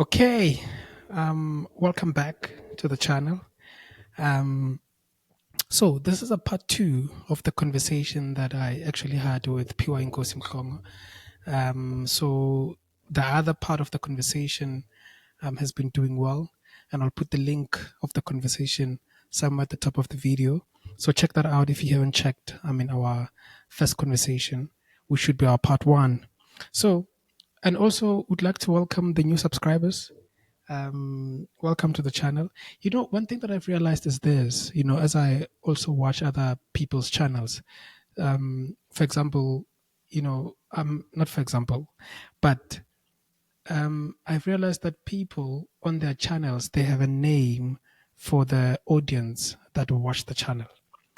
Okay, welcome back to the channel. Um, so this is a part two of the conversation that I actually had with Phiwayinkosi Mhlongo. So the other part of the conversation has been doing well, and I'll put the link of the conversation somewhere at the top of the video. So check that out if you haven't checked. Our first conversation, which should be our part one. So, and also would like to welcome the new subscribers. Welcome to the channel. One thing that I've realized is this, as I also watch other people's channels, for example, not for example, but I've realized that people on their channels, they have a name for the audience that will watch the channel.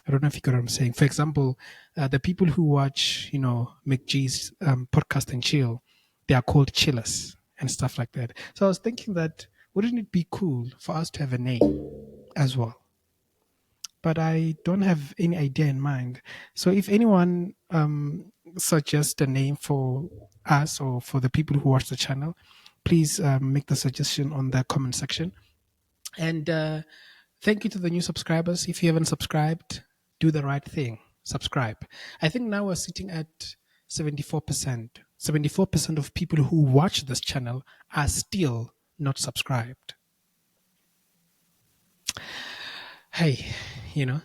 I don't know if you get what I'm saying. For example, the people who watch, McG's podcast and chill, they are called chillers and stuff like that. So I was thinking that wouldn't it be cool for us to have a name as well? But I don't have any idea in mind. So if anyone suggests a name for us or for the people who watch the channel, please make the suggestion on the comment section. And thank you to the new subscribers. If you haven't subscribed, do the right thing. Subscribe. I think now we're sitting at 74%. 74% of people who watch this channel are still not subscribed. Hey, you know.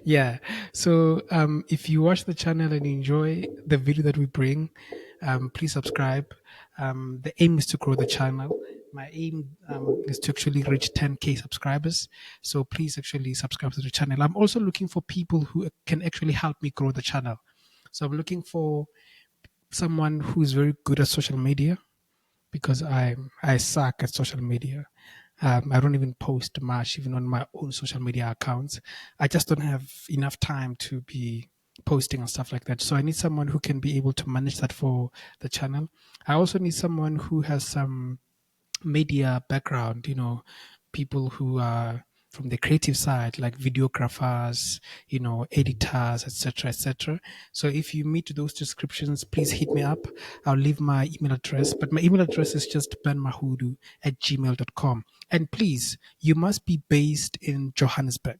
Yeah. So if you watch the channel and enjoy the video that we bring, please subscribe. The aim is to grow the channel. My aim is to actually reach 10K subscribers. So please actually subscribe to the channel. I'm also looking for people who can actually help me grow the channel. So I'm looking for someone who's very good at social media because I suck at social media. I don't even post much, even on my own social media accounts. I just don't have enough time to be posting and stuff like that. So I need someone who can be able to manage that for the channel. I also need someone who has some media background, people who are from the creative side, like videographers, editors, etc., etc. So if you meet those descriptions, please hit me up. I'll leave my email address, but my email address is just benmahudu@gmail.com. And please, you must be based in Johannesburg.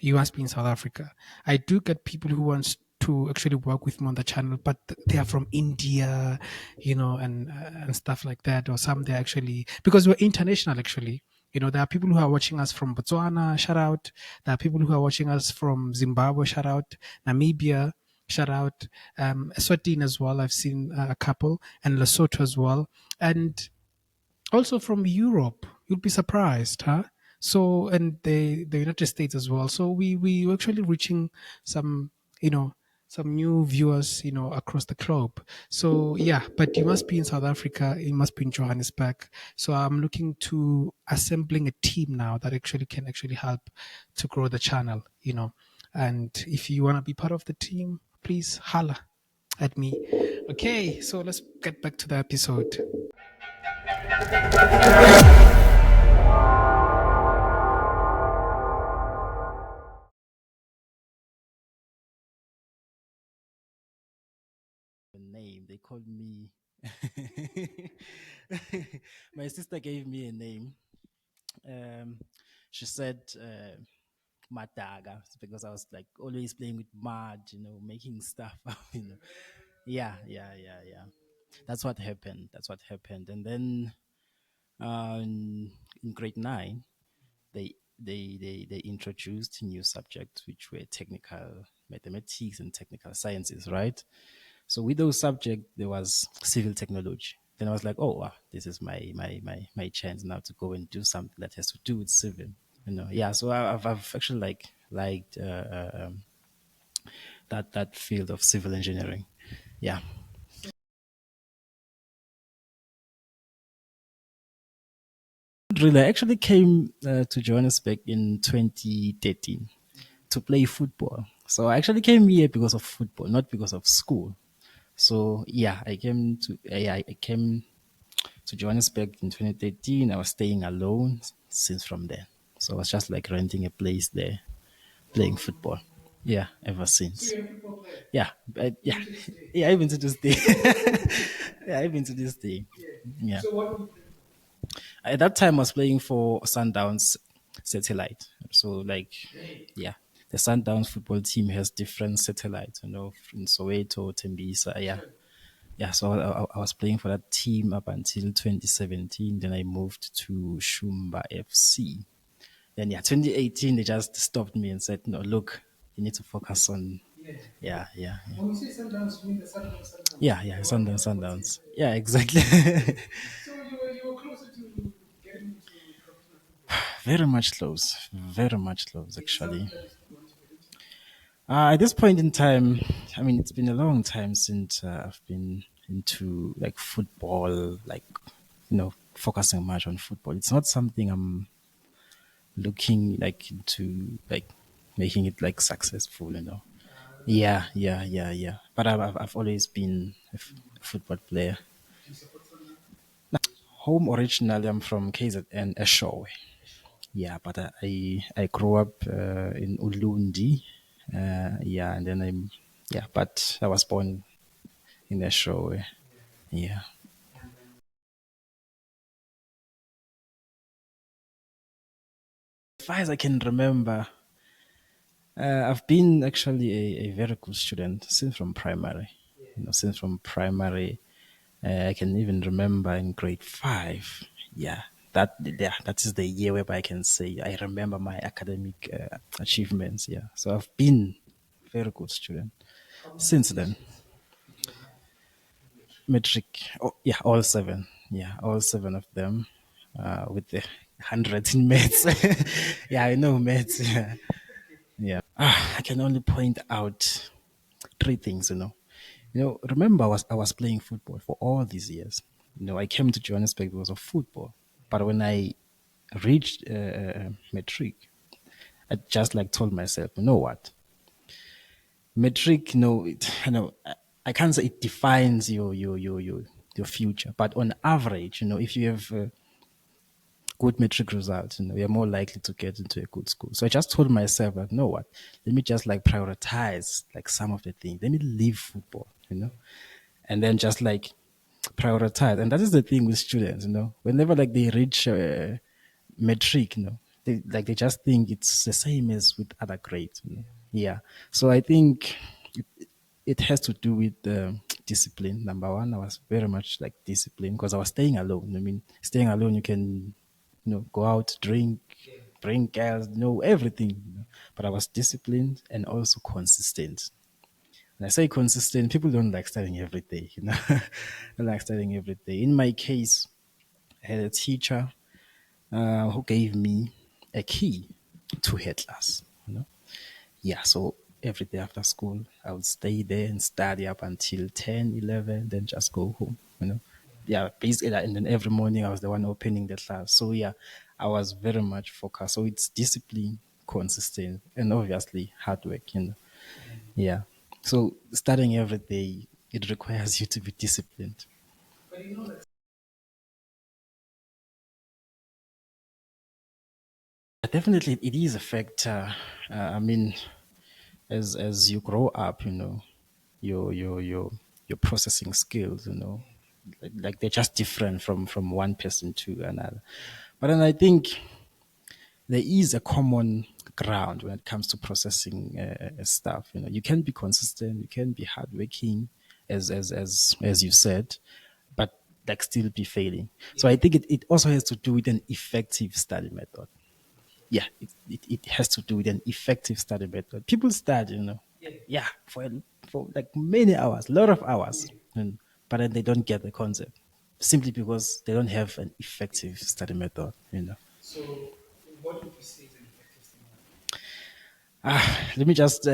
You must be in South Africa. I do get people who want to actually work with me on the channel, but they are from India, and stuff like that. Or some they actually, because we're international actually. There are people who are watching us from Botswana, shout out. There are people who are watching us from Zimbabwe, shout out. Namibia, shout out. Eswatini as well. I've seen a couple, and Lesotho as well. And also from Europe. You'll be surprised, huh? So, and the United States as well. So we actually reaching some, you know, some new viewers, across the globe. So yeah, but you must be in South Africa. You must be in Johannesburg. So I'm looking to assembling a team now that actually can actually help to grow the channel. And if you want to be part of the team, please holla at me. Okay, so let's get back to the episode. Name. They called me. My sister gave me a name. She said Madaga because I was like always playing with mud, making stuff. Yeah. That's what happened. That's what happened. And then in grade 9, they introduced new subjects which were technical mathematics and technical sciences, right? So with those subjects, there was civil technology. Then I was like, oh, wow, this is my chance now to go and do something that has to do with civil. Yeah. So I've actually liked that field of civil engineering. Yeah. Really, I actually came to Johannesburg in 2013 to play football. So I actually came here because of football, not because of school. So yeah, I came to Johannesburg in 2013. I was staying alone since from there. So I was just like renting a place there, playing football. Yeah, ever since. Yeah, yeah, even to this day. Yeah, even to this day. Yeah. At that time, I was playing for Sundowns Satellite. So, like, yeah, the Sundowns football team has different satellites, in Soweto, Tembisa. Yeah. Yeah, so I was playing for that team up until 2017. Then I moved to Shumba FC. Then, yeah, 2018, they just stopped me and said, no, look, you need to focus on. Yeah, yeah, yeah. When you say Sundowns, you mean the Sundowns, Yeah, yeah, the one Sundowns, football team. Sundowns. Yeah, exactly. So you were closer to getting into professional football. Very much close. Very much close, Did something actually. that you still want to get into? At this point in time, I mean, it's been a long time since I've been into like football, like, focusing much on football. It's not something I'm looking like into, like making it like successful. Yeah, yeah, yeah, yeah. But I've always been a football player. Do you support Sundowns? Home originally, I'm from KZN, Eshowe. Yeah, but I grew up in Ulundi. Yeah, and then but I was born in Eshowe. Yeah. As far as I can remember, I've been actually a very good student since from primary. Since from primary, I can even remember in grade five. Yeah, that is the year whereby I can say I remember my academic achievements. Yeah, so I've been a very good student How many since then. distinctions did you have in Matric? Metric, oh yeah, all seven. Yeah, all seven of them, with the hundreds in maths. Yeah, I know maths. Yeah. Yeah. I can only point out three things. Remember I was playing football for all these years. I came to Johannesburg because of football, but when I reached Matric, I just like told myself, you know what, Matric, I can't say it defines your future, but on average, if you have good metric results, you're more likely to get into a good school. So I just told myself that, you know what, let me just like prioritize like some of the things. Let me leave football, and then just like prioritize. And that is the thing with students, whenever like they reach metric, they just think it's the same as with other grades. Yeah. So I think it has to do with discipline. Number one, I was very much like disciplined because I was staying alone. I mean, staying alone, you can, go out, drink, bring girls, everything. But I was disciplined and also consistent. When I say consistent, people don't like studying every day. They like studying every day. In my case, I had a teacher who gave me a key to her class. Yeah, so every day after school, I would stay there and study up until 10, 11, then just go home. Yeah, basically, and then every morning I was the one opening the class. So, yeah, I was very much focused. So, it's discipline, consistent, and obviously hard work. Yeah. So, studying every day, it requires you to be disciplined. But you know that Definitely, it is a factor. I mean, as you grow up, your processing skills, like they're just different from one person to another. But then I think there is a common ground when it comes to processing stuff. You can be consistent, you can be hardworking, as you said, but like still be failing. So I think it also has to do with an effective study method. Yeah, it has to do with an effective study method. People study, yeah, for like many hours, a lot of hours, but then they don't get the concept simply because they don't have an effective study method. so. What would you say is an effective stimuli? Let me just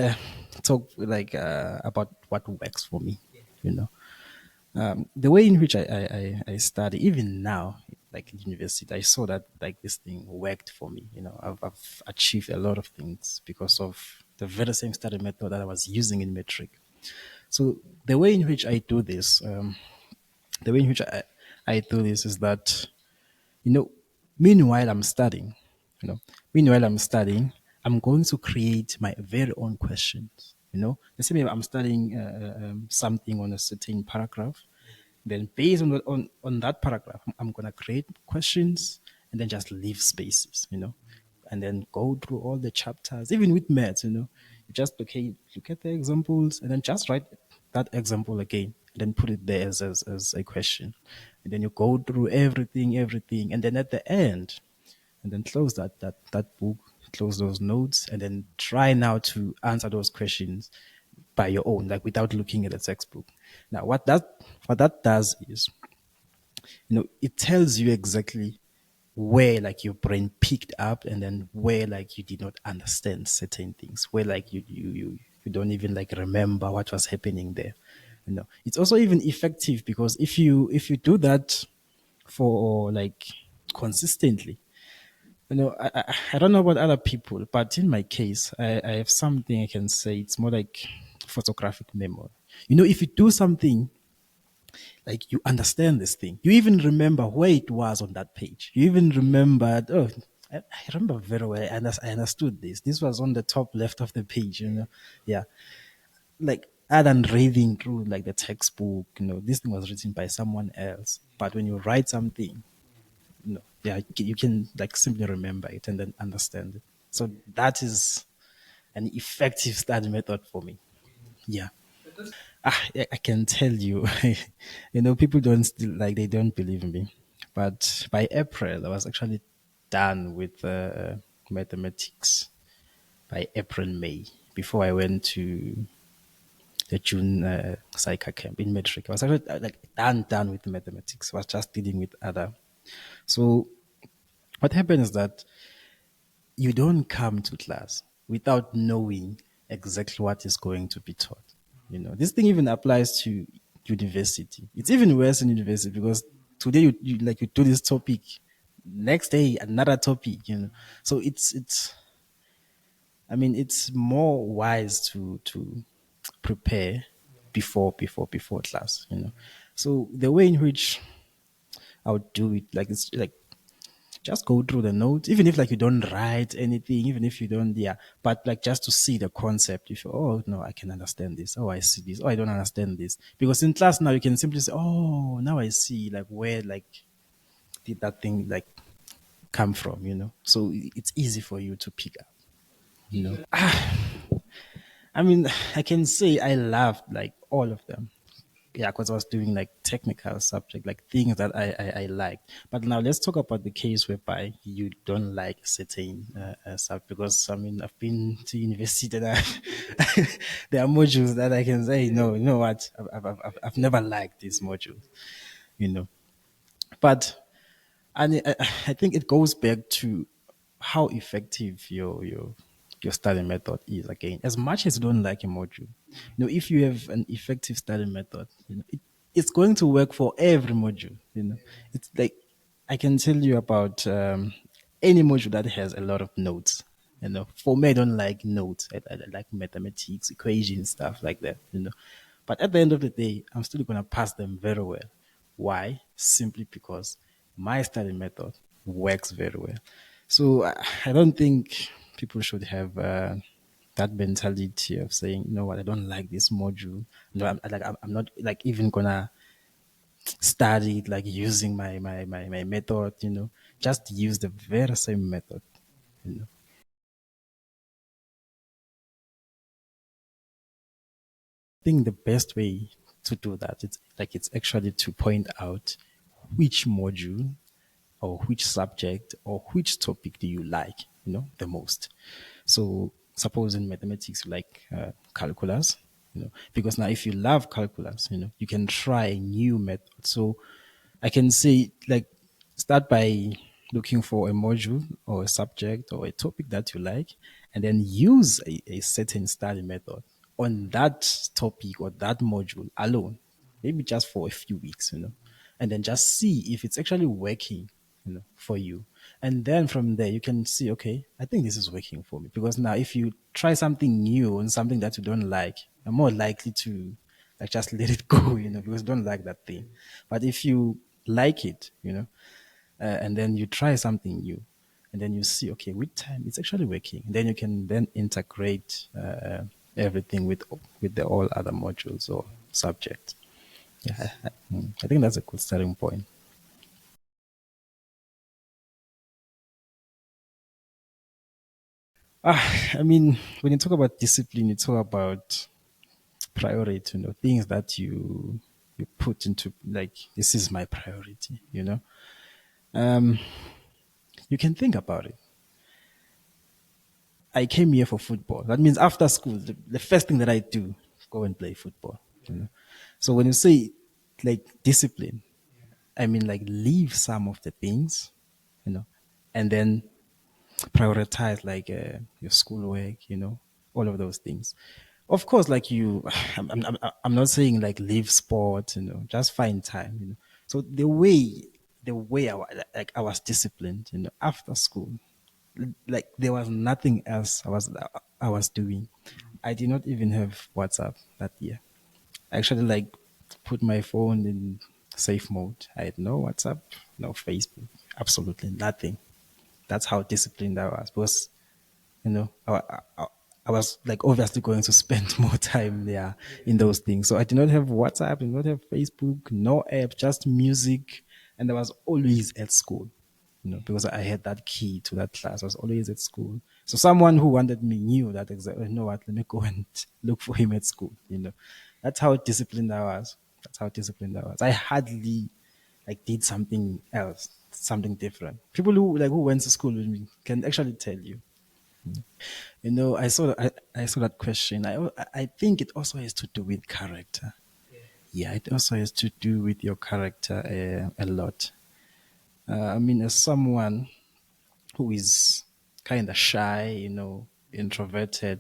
talk like about what works for me. You know, the way in which I study, even now, like in university, I saw that like this thing worked for me. I've achieved a lot of things because of the very same study method that I was using in metric. So the way in which I do this, the way in which I do this is that, you know, meanwhile I'm studying, you know, meanwhile I'm studying, I'm going to create my very own questions. Let's say maybe I'm studying something on a certain paragraph. Then based on that paragraph, I'm gonna create questions and then just leave spaces, and then go through all the chapters, even with maths, you just look at the examples and then just write that example again and then put it there as a question. And then you go through everything, and then at the end, and then close that book, close those notes, and then try now to answer those questions by your own, like without looking at the textbook. Now, what that does is, it tells you exactly where like your brain picked up, and then where like you did not understand certain things, where like you don't even like remember what was happening there. It's also even effective because if you do that for like consistently, I don't know about other people, but in my case, I have something I can say. It's more like photographic memory. If you do something, like you understand this thing, you even remember where it was on that page. You even remembered, oh, I remember very well. I understood this. This was on the top left of the page, Yeah. Like, other than reading through like the textbook, this thing was written by someone else. But when you write something, yeah, you can like simply remember it and then understand it. So that is an effective study method for me. Yeah. I can tell you, people don't still like they don't believe me, but by April I was actually done with mathematics. By April May, before I went to the June psych camp in Matric, I was actually like done with mathematics. I was just dealing with other. So what happened is that you don't come to class without knowing exactly what is going to be taught. This thing even applies to university. It's even worse in university because today you do this topic, next day another topic. So it's more wise to prepare before class. So the way in which I would do it, like, it's like just go through the notes, even if like you don't write anything, even if you don't, yeah, but like just to see the concept. If oh no, I can understand this. Oh, I see this. Oh, I don't understand this. Because in class now you can simply say, oh, now I see like where like did that thing like come from. So it's easy for you to pick up. I mean, I can say I loved like all of them. Yeah, because I was doing like technical subject, like things that I liked. But now let's talk about the case whereby you don't like certain subject. Because I've been to university and there are modules that I can say, no, you know what, I've never liked these modules, you know. But and I think it goes back to how effective your study method is. Again, as much as you don't like a module, if you have an effective study method, it's going to work for every module. It's like I can tell you about any module that has a lot of notes. For me, I don't like notes. I like mathematics, equations, stuff like that. But at the end of the day, I'm still going to pass them very well. Why? Simply because my study method works very well. So I don't think people should have that mentality of saying, you know what, I don't like this module. No, I'm not like even gonna study it like using my method. Just use the very same method. I think the best way to do that, it's actually to point out which module or which subject or which topic do you like, the most. So suppose in mathematics you like calculus, because now if you love calculus, you can try a new method. So I can say, like, start by looking for a module or a subject or a topic that you like, and then use a certain study method on that topic or that module alone, maybe just for a few weeks, and then just see if it's actually working, for you. And then from there, you can see, okay, I think this is working for me. Because now, if you try something new and something that you don't like, you're more likely to like just let it go, because you don't like that thing. But if you like it, and then you try something new, and then you see, okay, with time it's actually working. Then you can then integrate everything with the all other modules or subjects. Yeah, I think that's a good starting point. I mean, when you talk about discipline, you talk about priority, things that you put into, like, this is my priority. Um, you can think about it. I came here for football. That means after school, the first thing that I do, go and play football. You know. So when you say like discipline, I mean like leave some of the things, you know, and then prioritize like your schoolwork, all of those things. Of course, like you, I'm not saying like leave sport, just find time, So the way like I was disciplined, after school, like there was nothing else I was doing. I did not even have WhatsApp that year. I actually like put my phone in safe mode. I had no WhatsApp, no Facebook, absolutely nothing. That's how disciplined I was. Because I was like obviously going to spend more time there in those things. So I did not have WhatsApp, did not have Facebook, no app, just music, and I was always at school. Because I had that key to that class. I was always at school. So someone who wanted me knew that exactly. You know what? Let me go and look for him at school. That's how disciplined I was. That's how disciplined I was. I hardly like did something else, something different. People who went to school with me can actually tell you. I saw that question. I think it also has to do with character. Yeah, it also has to do with your character a lot. I mean, as someone who is kind of shy, introverted,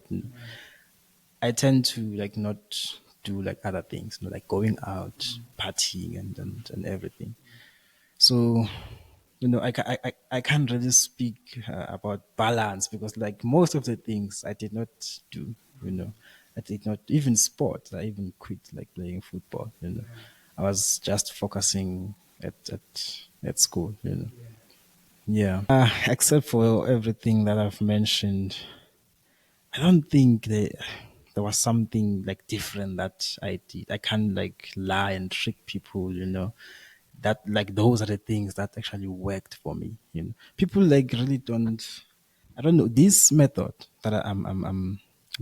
I tend to like not do like other things, like going out, partying, and everything. So, I can't really speak about balance because, like, most of the things I did not do, you know, I did not even sport. I even quit like playing football. I was just focusing at school. Yeah. Except for everything that I've mentioned, I don't think there was something like different that I did. I can't like lie and trick people. That like those are the things that actually worked for me. People like really don't. I don't know this method that I'm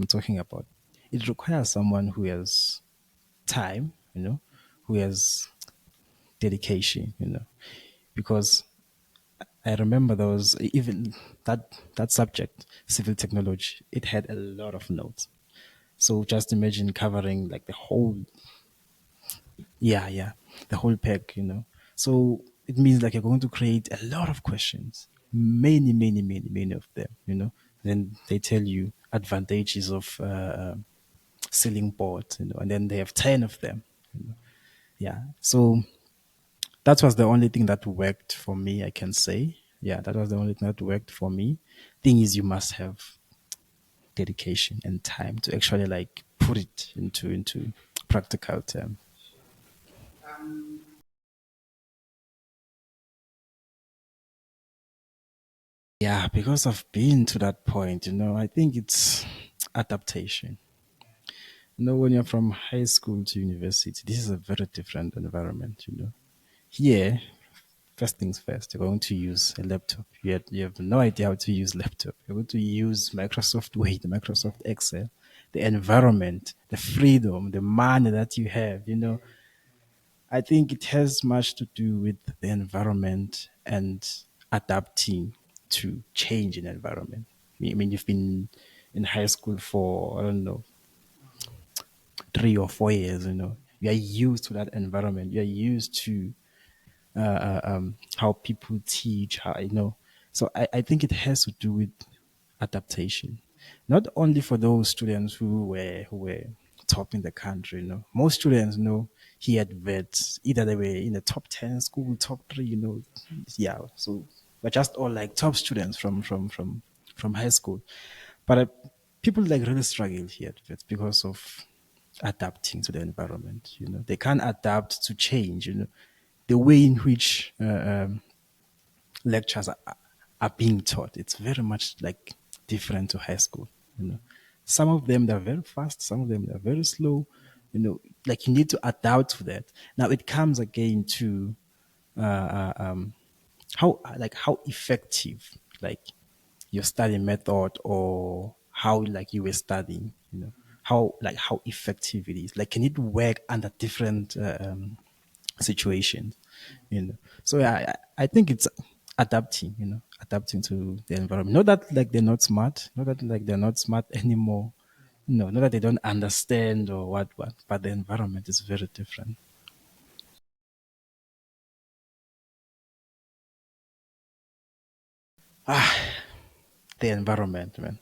talking about. It requires someone who has time, who has dedication. Because I remember there was even that subject, civil technology. It had a lot of notes. So just imagine covering like the whole, yeah, yeah, the whole pack. So it means like you're going to create a lot of questions, many, many,. Many of them. Then they tell you advantages of selling boards, and then they have 10 of them. Yeah. So that was the only thing that worked for me, I can say. Yeah, that was the only thing that worked for me. Thing is, you must have dedication and time to actually like put it into practical terms. Yeah, because I've been to that point, I think it's adaptation. When you're from high school to university, this is a very different environment. Here, first things first, you're going to use a laptop. You have no idea how to use laptop. You're going to use Microsoft Word, Microsoft Excel, the environment, the freedom, the money that you have. I think it has much to do with the environment and adapting to change in environment. I mean, you've been in high school for, I don't know, 3 or 4 years. You are used to that environment. You are used to how people teach, how. So I think it has to do with adaptation, not only for those students who were top in the country. Most students he had vets either they were in the top 10 school, top three. Yeah. So we're just all like top students from high school, but people like really struggle here at vets because of adapting to the environment. They can't adapt to change. The way in which lectures are being taught, it's very much like different to high school. Some of them they're very fast, some of them they're very slow. like you need to adapt to that. Now it comes again to uh, uh, um, how effective like your study method or how like you were studying, how effective it is. Like, can it work under different situations, So yeah, I think it's adapting, adapting to the environment. Not that like they're not smart, not that like they're not smart anymore. No, not that they don't understand or what, but the environment is very different. The environment, man.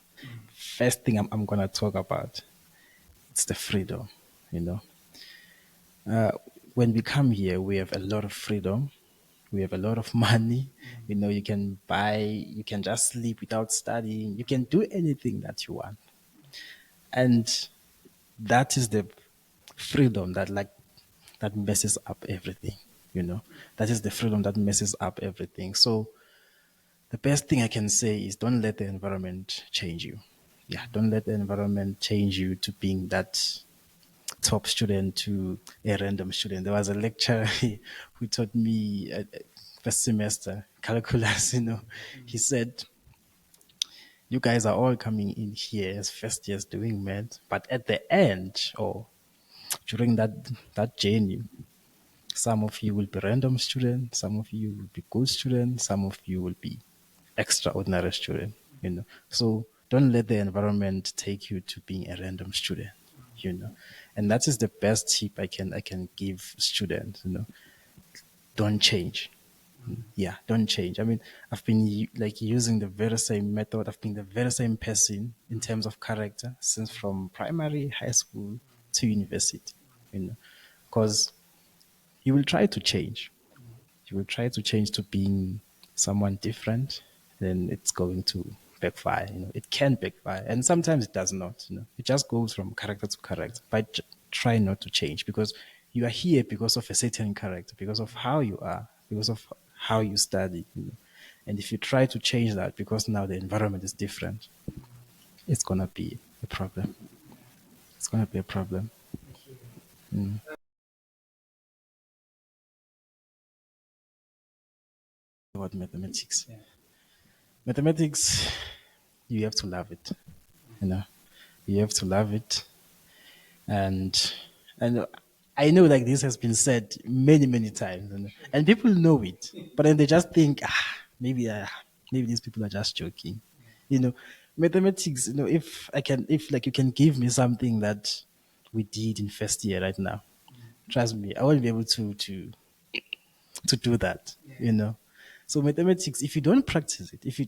First thing I'm gonna talk about, it's the freedom, you know. When we come here, we have a lot of freedom. We have a lot of money. You can buy, you can just sleep without studying. You can do anything that you want. And that is the freedom that messes up everything, That is the freedom that messes up everything. So the best thing I can say is don't let the environment change you. Yeah, don't let the environment change you to being that top student to a random student. There was a lecturer who taught me first semester calculus. He said, "You guys are all coming in here as first years doing math, but at the end or during that journey, some of you will be random students, some of you will be good students, some of you will be extraordinary student, So don't let the environment take you to being a random student, you know. And that is the best tip I can give students, Don't change. Yeah, don't change. I mean, I've been like using the very same method. I've been the very same person in terms of character since from primary, high school to university, because you will try to change. You will try to change to being someone different, then it's going to backfire. It can backfire, and sometimes it does not. It just goes from character to character. But try not to change because you are here because of a certain character, because of how you are, because of how you study. And if you try to change that because now the environment is different, it's gonna be a problem. It's gonna be a problem. About mathematics. Mathematics, you have to love it. You know, you have to love it, and and I know like this has been said many times, and people know it, but then they just think maybe these people are just joking, you know. Mathematics, if like you can give me something that we did in first year right now, trust me, I won't be able to do that, So mathematics, if you don't practice it, if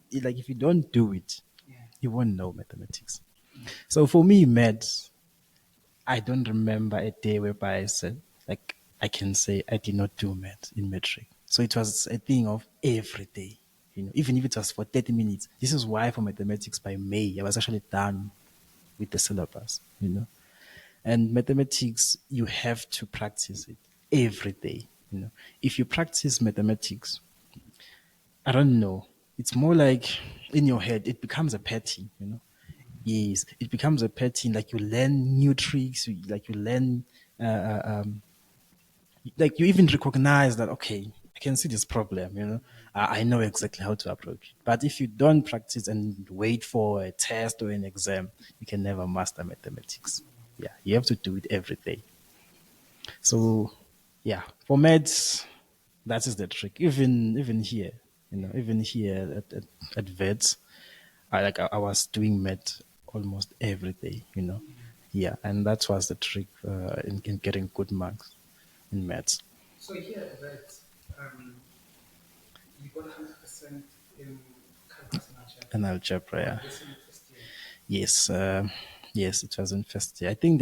you don't do it, you won't know mathematics. So for me, maths, I don't remember a day whereby I said, like, I can say I did not do math in Matric. So it was a thing of every day, even if it was for 30 minutes. This is why for mathematics by May, I was actually done with the syllabus, And mathematics, you have to practice it every day, If you practice mathematics, I don't know. It's more like in your head, it becomes a pattern. Yes, it becomes a pattern. Like you learn new tricks, like you learn, uh, like you even recognize that, okay, I can see this problem. I know exactly how to approach it. But if you don't practice and wait for a test or an exam, you can never master mathematics. Yeah, you have to do it every day. So, yeah, for maths, that is the trick. Even here at Vets, I was doing math almost every day. Yeah, and that was the trick in getting good marks in maths So here that you got 100% in calculus and and algebra. algebra. Yeah. This in the first year. Yes, yes, it was in first year. I think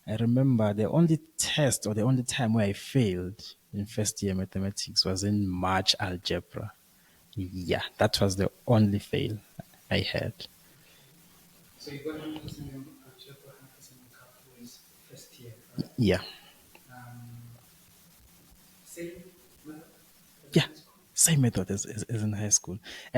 I remember the only test or the only time where I failed in first year mathematics was in March algebra. Yeah, that was the only fail I had. So you got 100% in algebra, 100% in calculus first year, right? Yeah, Um, same method as in yeah, high school. same method as in high school. And